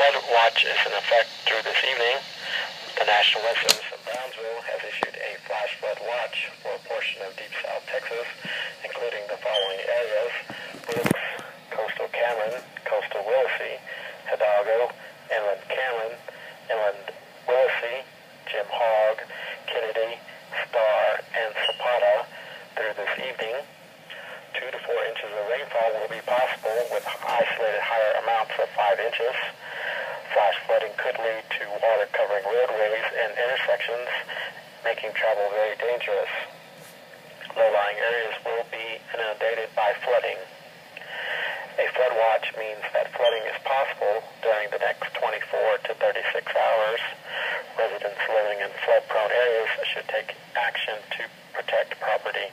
flood watch is in effect through this evening. The National Weather Service of Brownsville has issued a flash flood watch for a portion of Deep South Texas, including the following areas: Brooks, coastal Cameron, coastal Willacy, Hidalgo, inland Cameron, inland Willacy, Jim Hogg, Kennedy, Star, and Zapata. Through this evening, 2 to 4 inches of rainfall will be possible with isolated higher amounts of 5 inches. Flash flooding could lead to water covering roadways and intersections, making travel very dangerous. Low-lying areas will be inundated by flooding. A flood watch means that flooding is possible during the next 24 to 36 hours. Residents living in flood-prone areas should take action to protect property.